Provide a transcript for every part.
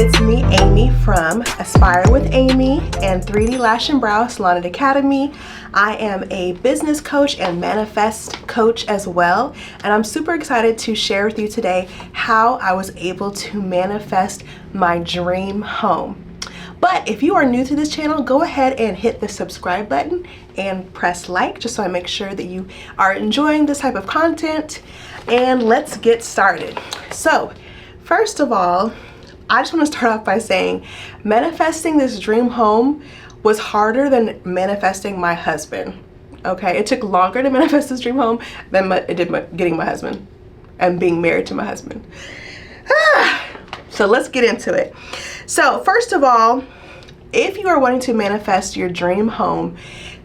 it's me, Amy, from Aspire with Amy and 3D Lash and Brow Salon Academy. I am a business coach and manifest coach as well, and I'm super excited to share with you today how I was able to manifest my dream home. But if you are new to this channel, go ahead and hit the subscribe button and press like, just so I make sure that you are enjoying this type of content. And let's get started. So first of all, I just want to start off by saying manifesting this dream home was harder than manifesting my husband. Okay, it took longer to manifest this dream home than it did getting my husband and being married to my husband. So let's get into it. So first of all, if you are wanting to manifest your dream home,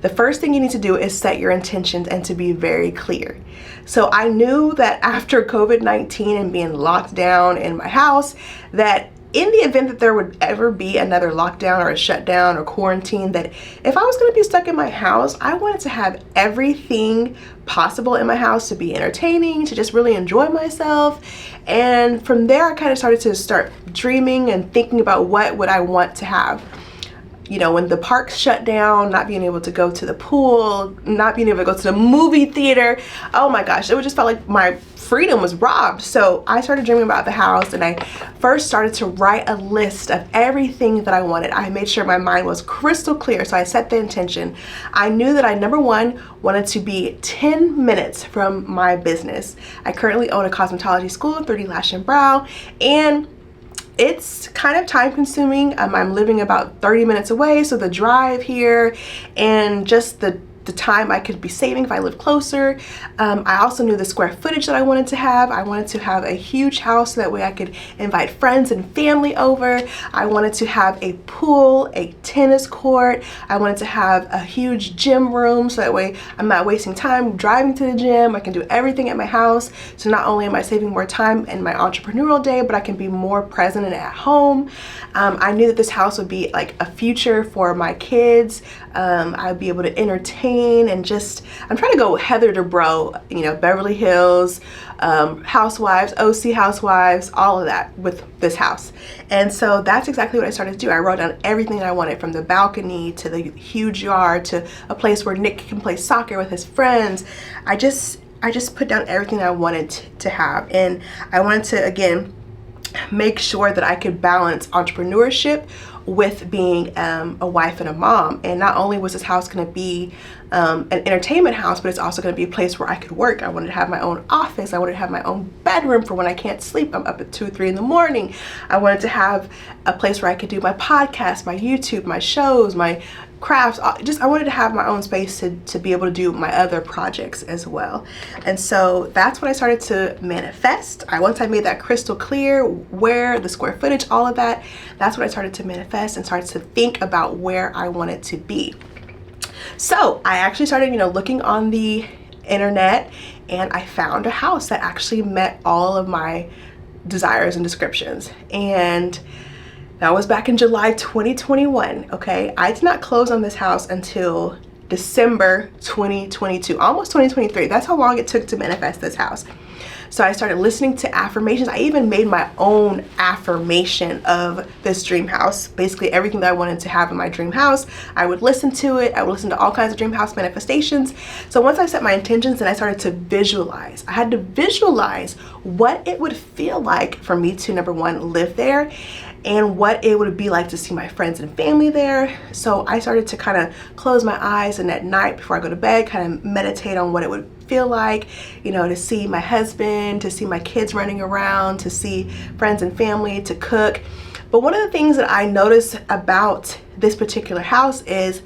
the first thing you need to do is set your intentions and to be very clear. So I knew that after COVID-19 and being locked down in my house, that in the event that there would ever be another lockdown or a shutdown or quarantine, that if I was going to be stuck in my house, I wanted to have everything possible in my house to be entertaining, to just really enjoy myself. And from there, I kind of started to start dreaming and thinking about what would I want to have. You know, when the parks shut down, not being able to go to the pool, not being able to go to the movie theater, oh my gosh, it just felt like my freedom was robbed. So I started dreaming about the house, and I first started to write a list of everything that I wanted. I made sure my mind was crystal clear, so I set the intention. I knew that I, number one, wanted to be 10 minutes from my business. I currently own a cosmetology school, 3D Lash and Brow, and it's kind of time consuming. I'm living about 30 minutes away, so the drive here and just the time I could be saving if I live closer. I also knew the square footage that I wanted to have. I wanted to have a huge house so that way I could invite friends and family over. I wanted to have a pool, a tennis court. I wanted to have a huge gym room so that way I'm not wasting time driving to the gym. I can do everything at my house. So not only am I saving more time in my entrepreneurial day, but I can be more present and at home. I knew that this house would be like a future for my kids. I'd be able to entertain and just, I'm trying to go Heather to Bro, you know, Beverly Hills, Housewives, OC Housewives, all of that with this house. And so that's exactly what I started to do. I wrote down everything that I wanted, from the balcony to the huge yard to a place where Nick can play soccer with his friends. I just put down everything that I wanted to have. And I wanted to, again, make sure that I could balance entrepreneurship with being a wife and a mom. And not only was this house going to be an entertainment house, but it's also going to be a place where I could work. I wanted to have my own office. I wanted to have my own bedroom for when I can't sleep. I'm up at 2 or 3 in the morning. I wanted to have a place where I could do my podcast, my YouTube, my shows, my crafts. I wanted to have my own space to be able to do my other projects as well. And so that's what I started to manifest. Once I made that crystal clear, where, the square footage, all of that, that's what I started to manifest and started to think about where I wanted to be. So I actually started, looking on the internet, and I found a house that actually met all of my desires and descriptions. And that was back in July 2021, okay? I did not close on this house until December 2022, almost 2023. That's how long it took to manifest this house. So I started listening to affirmations. I even made my own affirmation of this dream house. Basically everything that I wanted to have in my dream house, I would listen to it. I would listen to all kinds of dream house manifestations. So once I set my intentions, then I started to visualize. I had to visualize what it would feel like for me to, number one, live there, and what it would be like to see my friends and family there. So I started to kind of close my eyes, and at night before I go to bed, kind of meditate on what it would feel like, to see my husband, to see my kids running around, to see friends and family, to cook. But one of the things that I noticed about this particular house is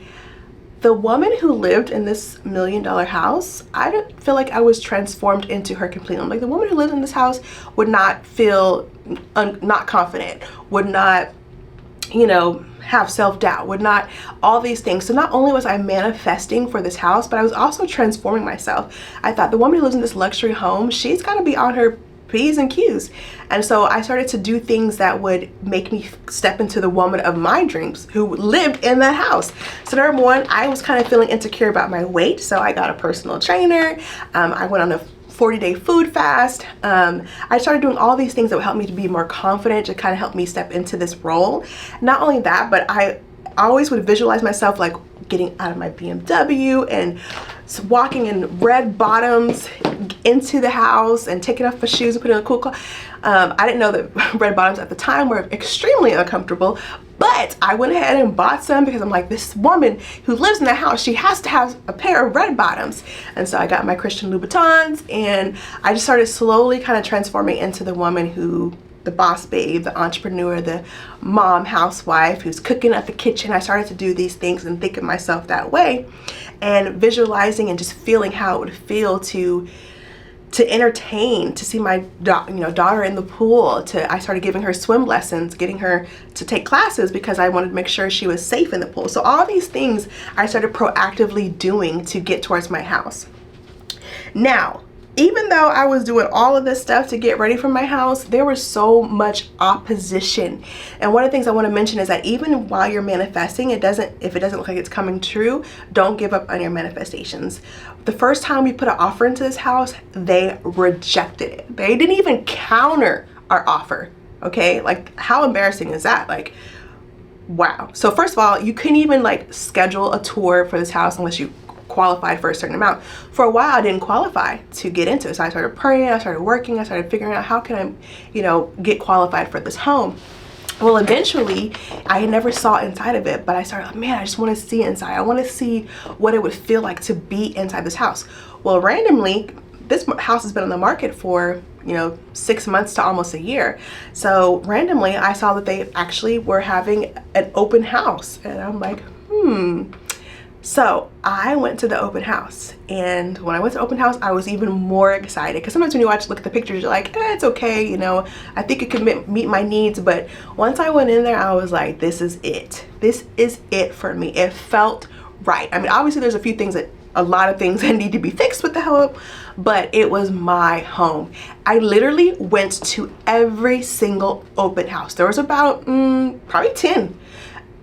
the woman who lived in this $1 million house, I didn't feel like I was transformed into her completely. Like, the woman who lived in this house would not feel not confident, would not, have self-doubt, would not, all these things. So not only was I manifesting for this house, but I was also transforming myself. I thought, the woman who lives in this luxury home, she's got to be on her P's and Q's. And so I started to do things that would make me step into the woman of my dreams who lived in that house. So number one, I was kind of feeling insecure about my weight, so I got a personal trainer. I went on a 40-day food fast. I started doing all these things that would help me to be more confident, to kind of help me step into this role. Not only that, but I always would visualize myself like getting out of my BMW and walking in red bottoms into the house and taking off my shoes and putting on a cool clothes. I didn't know that red bottoms at the time were extremely uncomfortable, but I went ahead and bought some because I'm like, this woman who lives in the house, she has to have a pair of red bottoms. And so I got my Christian Louboutins, and I just started slowly kind of transforming into the woman who, the boss babe, the entrepreneur, the mom housewife who's cooking at the kitchen. I started to do these things and think of myself that way, and visualizing and just feeling how it would feel to entertain, to see my daughter in the pool. I started giving her swim lessons, getting her to take classes because I wanted to make sure she was safe in the pool. So all these things I started proactively doing to get towards my house. Now, even though I was doing all of this stuff to get ready for my house, there was so much opposition. And one of the things I want to mention is that even while you're manifesting, if it doesn't look like it's coming true, don't give up on your manifestations. The first time we put an offer into this house, they rejected it. They didn't even counter our offer. Okay, like how embarrassing is that? Like, wow. So first of all, you couldn't even like schedule a tour for this house unless you qualified for a certain amount. For a while I didn't qualify to get into it, so I started praying, I started working, I started figuring out how can I get qualified for this home. Well, eventually I never saw inside of it, but I started like, man, I just want to see inside. I want to see what it would feel like to be inside this house. Well, randomly, this house has been on the market for 6 months to almost a year. So randomly I saw that they actually were having an open house, and I'm like, So I went to the open house, and when I went to the open house, I was even more excited, because sometimes when you look at the pictures, you're like, it's okay, I think it could meet my needs. But once I went in there, I was like, this is it. This is it for me. It felt right. I mean, obviously there's a lot of things that need to be fixed with the home, but it was my home. I literally went to every single open house. There was about probably 10.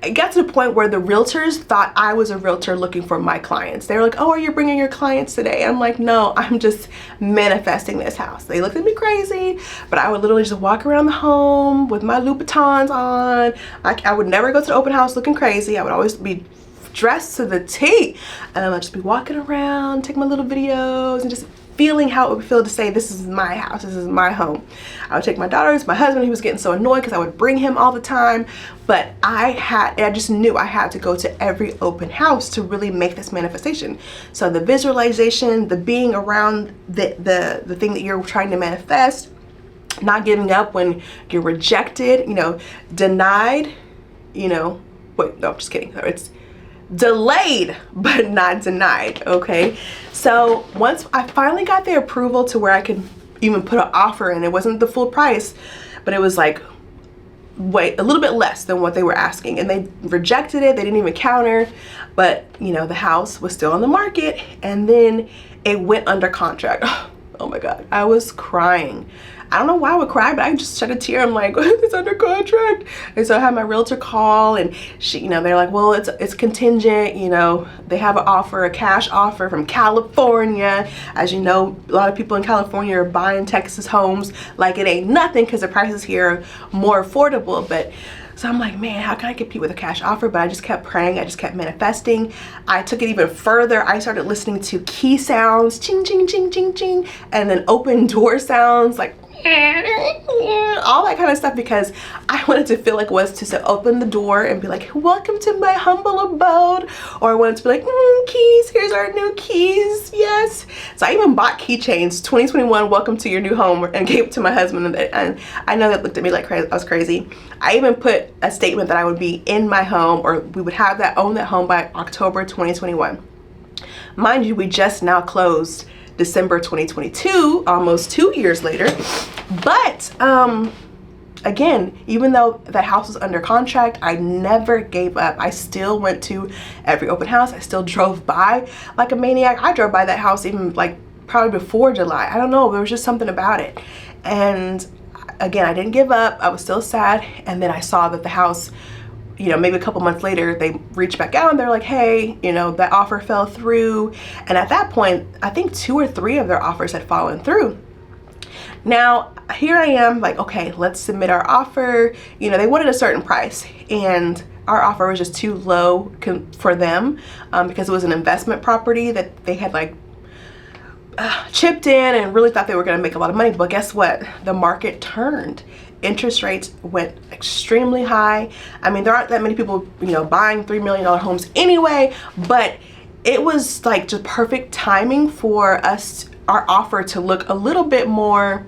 It got to the point where the realtors thought I was a realtor looking for my clients. They were like, oh, are you bringing your clients today? I'm like, no, I'm just manifesting this house. They looked at me crazy, but I would literally just walk around the home with my Louboutins on. I would never go to the open house looking crazy. I would always be dressed to the T, and I'd just be walking around, taking my little videos, and just feeling how it would feel to say, this is my house, this is my home. I would take my daughters, my husband, he was getting so annoyed because I would bring him all the time, but I just knew I had to go to every open house to really make this manifestation. So the visualization, the being around the thing that you're trying to manifest, not giving up when you're rejected, denied, wait, no, I'm just kidding. It's delayed but not denied. Okay, so once I finally got the approval to where I could even put an offer in, it wasn't the full price, but it was like a little bit less than what they were asking, and they rejected it. They didn't even counter, but the house was still on the market, and then it went under contract. Oh my god, I was crying. I don't know why I would cry, but I just shed a tear. I'm like, it's under contract. And so I had my realtor call, and she, they're like, well, it's contingent. They have an offer, a cash offer from California. As you know, a lot of people in California are buying Texas homes like it ain't nothing, because the prices here are more affordable. But so I'm like, man, how can I compete with a cash offer? But I just kept praying. I just kept manifesting. I took it even further. I started listening to key sounds, ching, ching, ching, ching, ching, and then open door sounds, like all that kind of stuff, because I wanted to feel like it was to open the door and be like, welcome to my humble abode. Or I wanted to be like, keys, here's our new keys, yes. So I even bought keychains, 2021, welcome to your new home, and gave it to my husband, and I know that looked at me like I was crazy. I even put a statement that I would be in my home, or we would own that home by October 2021. Mind you, we just now closed December 2022, almost 2 years later. But again, even though that house was under contract, I never gave up. I still went to every open house. I still drove by like a maniac. I drove by that house even like probably before July. I don't know, there was just something about it. And again, I didn't give up. I was still sad, and then I saw that the house you know, maybe a couple months later, they reach back out and they're like, hey, you know, that offer fell through. And at that point, I think 2 or 3 of their offers had fallen through. Now, here I am like, okay, let's submit our offer. You know, they wanted a certain price and our offer was just too low for them because it was an investment property that they had like chipped in and really thought they were going to make a lot of money. But guess what? The market turned. Interest rates went extremely high. I mean, there aren't that many people, you know, buying $3 million homes anyway, but it was like just perfect timing for us, our offer to look a little bit more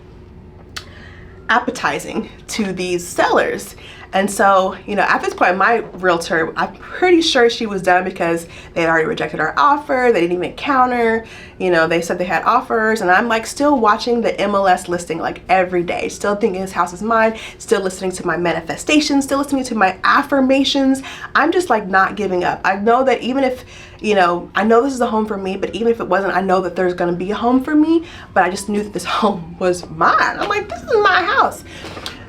appetizing to these sellers. And so, you know, at this point, my realtor, I'm pretty sure she was done because they had already rejected our offer. They didn't even counter. You know, they said they had offers, and I'm like still watching the MLS listing like every day, still thinking this house is mine, still listening to my manifestations, still listening to my affirmations. I'm just like not giving up. I know that even if, you know, I know this is a home for me, but even if it wasn't, I know that there's gonna be a home for me, but I just knew that this home was mine. I'm like, this is my house.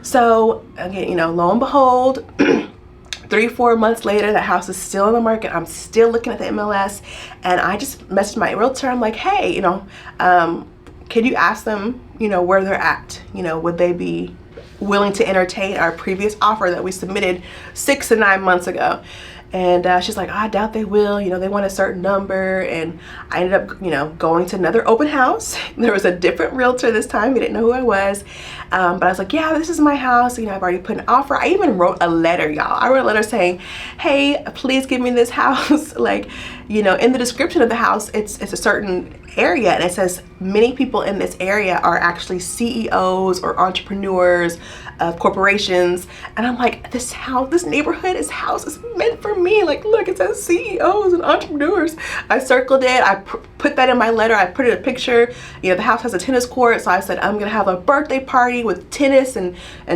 So again, you know, lo and behold, 3-4 months later, the house is still on the market. I'm still looking at the MLS, and I just messaged my realtor. I'm like, hey, you know, can you ask them, you know, where they're at? You know, would they be willing to entertain our previous offer that we submitted 6 to 9 months ago? And she's like, oh, I doubt they will. You know, they want a certain number. And I ended up, you know, going to another open house. There was a different realtor this time. He didn't know who I was. But I was like, yeah, this is my house. You know, I've already put an offer. I even wrote a letter, y'all. I wrote a letter saying, hey, please give me this house. Like, you know, in the description of the house, it's a certain area, and it says many people in this area are actually CEOs or entrepreneurs of corporations. And I'm like, this house, this neighborhood, this house is meant for me. Like, look, it says CEOs and entrepreneurs. I circled it. I put that in my letter. I put it a picture. You know, the house has a tennis court, so I said I'm gonna have a birthday party with tennis and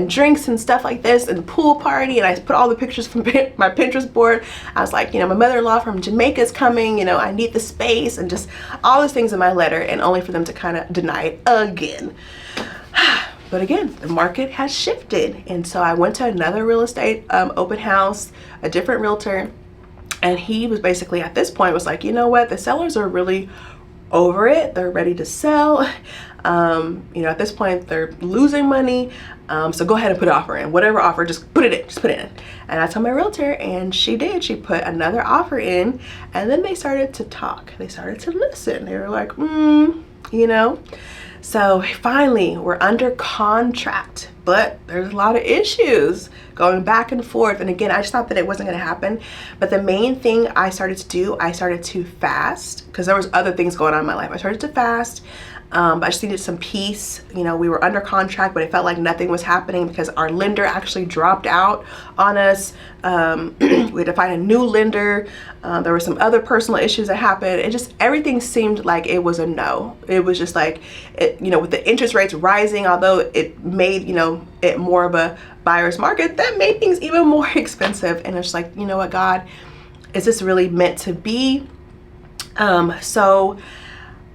drinks and stuff like this, and pool party. And I put all the pictures from my Pinterest board. I was like, you know, my mother-in-law from Jamaica is coming. You know, I need the space, and just all these things in my letter, and only for them to kind of deny it again. But again, the market has shifted. And so I went to another real estate open house, a different realtor, and he was basically at this point was like, you know what, the sellers are really over it. They're ready to sell. You know, at this point they're losing money. So go ahead and put an offer in, whatever offer, just put it in. And I told my realtor, and she did. She put another offer in, and then they started to talk. They started to listen. They were like, you know. So finally, we're under contract, but there's a lot of issues going back and forth. And again, I just thought that it wasn't going to happen. But the main thing I started to do, I started to fast, because there was other things going on in my life. I started to fast. I just needed some peace. You know, we were under contract, but it felt like nothing was happening because our lender actually dropped out on us. We had to find a new lender. There were some other personal issues that happened. It just, everything seemed like it was a no. It was just like, you know, with the interest rates rising, although it made, you know, it more of a buyer's market, that made things even more expensive. And it's like, you know what, God, is this really meant to be? So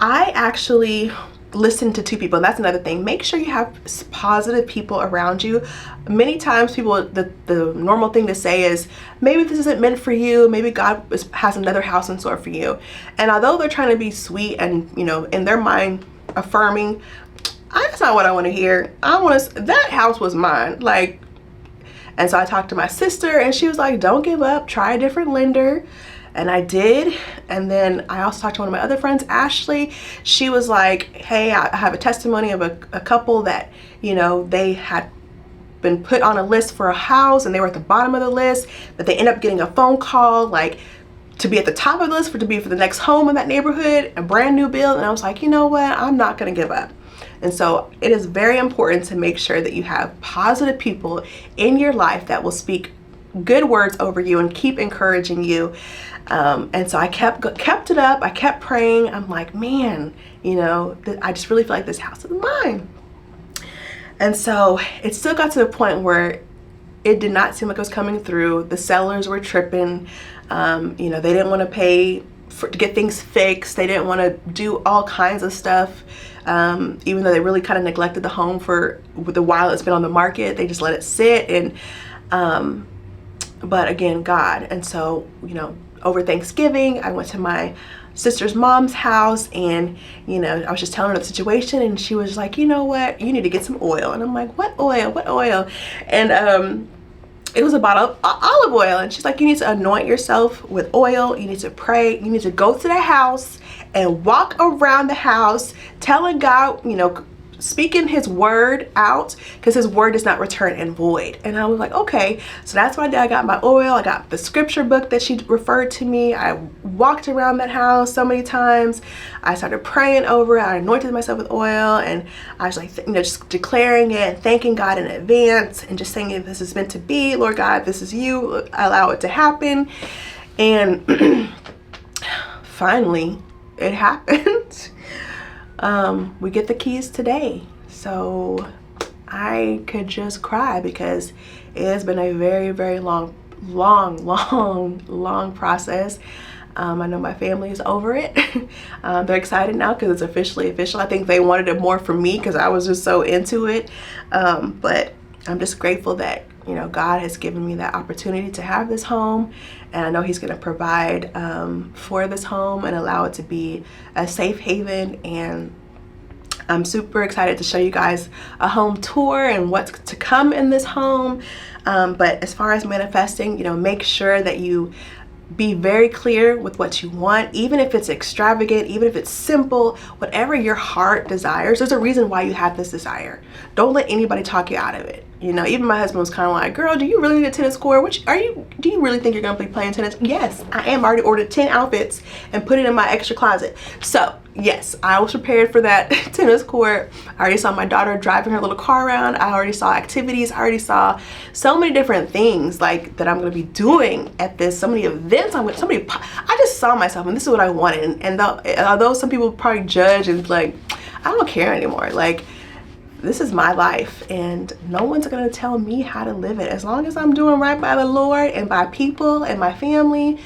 I actually listened to 2 people, and that's another thing. Make sure you have positive people around you. Many times people, the normal thing to say is, maybe this isn't meant for you. Maybe God has another house in store for you. And although they're trying to be sweet and, you know, in their mind affirming, that's not what I want to hear. I want to, that house was mine. Like, and so I talked to my sister, and she was like, don't give up, try a different lender. And I did. And then I also talked to one of my other friends, Ashley. She was like, hey, I have a testimony of a couple that, you know, they had been put on a list for a house, and they were at the bottom of the list, but they ended up getting a phone call like to be at the top of the list to be for the next home in that neighborhood, a brand new build. And I was like, you know what, I'm not gonna give up. And so it is very important to make sure that you have positive people in your life that will speak good words over you and keep encouraging you. And so I kept it up. I kept praying. I'm like, man, you know, I just really feel like this house is mine. And so it still got to the point where it did not seem like it was coming through. The sellers were tripping. You know, they didn't want to pay to get things fixed. They didn't want to do all kinds of stuff. Even though they really kind of neglected the home for the while it's been on the market, they just let it sit. And but again, God. And so, you know, over Thanksgiving, I went to my sister's mom's house, and you know, I was just telling her the situation, and she was like, you know what, you need to get some oil. And I'm like, what oil? And it was a bottle of olive oil, and she's like, you need to anoint yourself with oil, you need to pray, you need to go to the house and walk around the house telling God, you know, speaking his word out, because his word does not return in void. And I was like, okay. So that's what I did. I got my oil, I got the scripture book that she referred to me, I walked around that house so many times, I started praying over it, I anointed myself with oil, and I was like, you know, just declaring it and thanking God in advance, and just saying, this is meant to be, Lord God, this is you, allow it to happen. And finally it happened. We get the keys today, so I could just cry, because it has been a very, very long process. I know my family is over it. They're excited now because it's officially official. I think they wanted it more from me because I was just so into it, but I'm just grateful that, you know, God has given me that opportunity to have this home, and I know he's going to provide for this home and allow it to be a safe haven. And I'm super excited to show you guys a home tour and what's to come in this home. But as far as manifesting, you know, make sure that you be very clear with what you want, even if it's extravagant, even if it's simple, whatever your heart desires. There's a reason why you have this desire. Don't let anybody talk you out of it. You know, even my husband was kind of like, girl, do you really need a tennis court? Do you really think you're gonna be playing tennis? Yes, I am. I already ordered 10 outfits and put it in my extra closet. So yes, I was prepared for that tennis court. I already saw my daughter driving her little car around. I already saw activities. I already saw so many different things like that I'm gonna be doing at this, so many events. I just saw myself, and this is what I wanted. And although some people probably judge and like, I don't care anymore. Like, this is my life, and no one's gonna tell me how to live it. As long as I'm doing right by the Lord and by people and my family,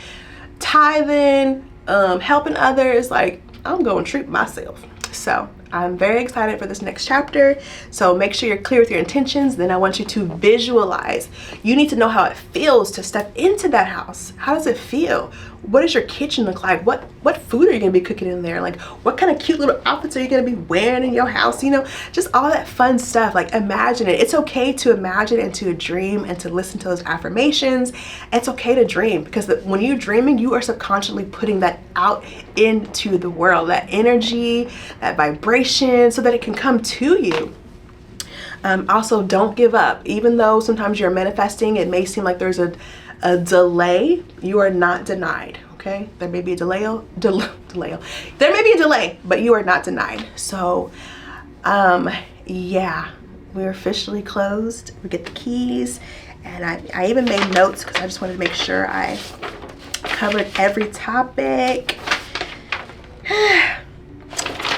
tithing, helping others, like, I'm gonna treat myself. So I'm very excited for this next chapter. So make sure you're clear with your intentions. Then I want you to visualize. You need to know how it feels to step into that house. How does it feel? What does your kitchen look like? What food are you gonna be cooking in there? Like, what kind of cute little outfits are you gonna be wearing in your house? You know, just all that fun stuff. Like, imagine it. It's okay to imagine and to dream and to listen to those affirmations. It's okay to dream, because when you're dreaming, you are subconsciously putting that out into the world, that energy, that vibration, so that it can come to you. Also, don't give up. Even though sometimes you're manifesting, it may seem like there's a delay. You are not denied. Okay, there may be a delay. There may be a delay, but you are not denied. So yeah, we're officially closed. We get the keys, and I even made notes because I just wanted to make sure I covered every topic.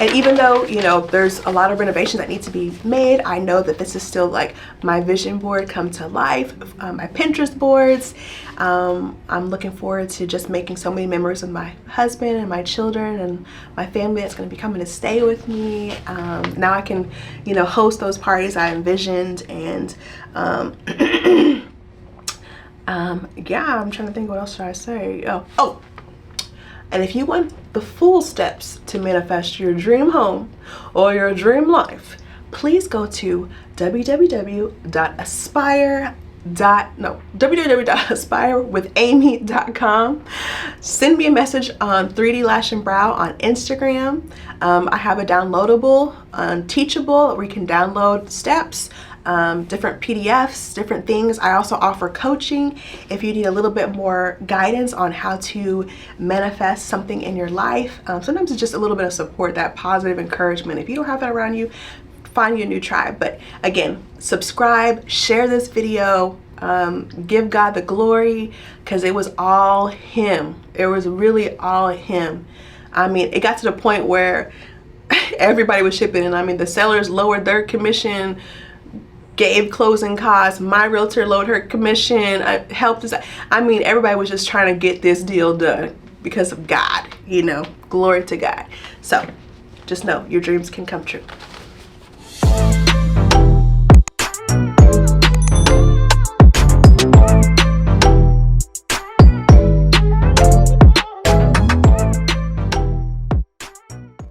And even though, you know, there's a lot of renovations that need to be made, I know that this is still like my vision board come to life, my Pinterest boards. I'm looking forward to just making so many memories with my husband and my children and my family that's going to be coming to stay with me. Now I can, you know, host those parties I envisioned. And yeah, I'm trying to think, what else should I say? Oh. And if you want the full steps to manifest your dream home or your dream life, please go to www.aspirewithamy.com. Send me a message on 3D Lash and Brow on Instagram. I have a downloadable on Teachable where you can download steps, different PDFs, different things. I also offer coaching if you need a little bit more guidance on how to manifest something in your life. Sometimes it's just a little bit of support, that positive encouragement. If you don't have that around you, find you a new tribe. But again, subscribe, share this video, give God the glory, because it was all him. It was really all him. I mean, it got to the point where everybody was shipping, and I mean, the sellers lowered their commission, gave closing costs, my realtor lowered her commission, I helped us. I mean, everybody was just trying to get this deal done because of God, you know, glory to God. So just know your dreams can come true.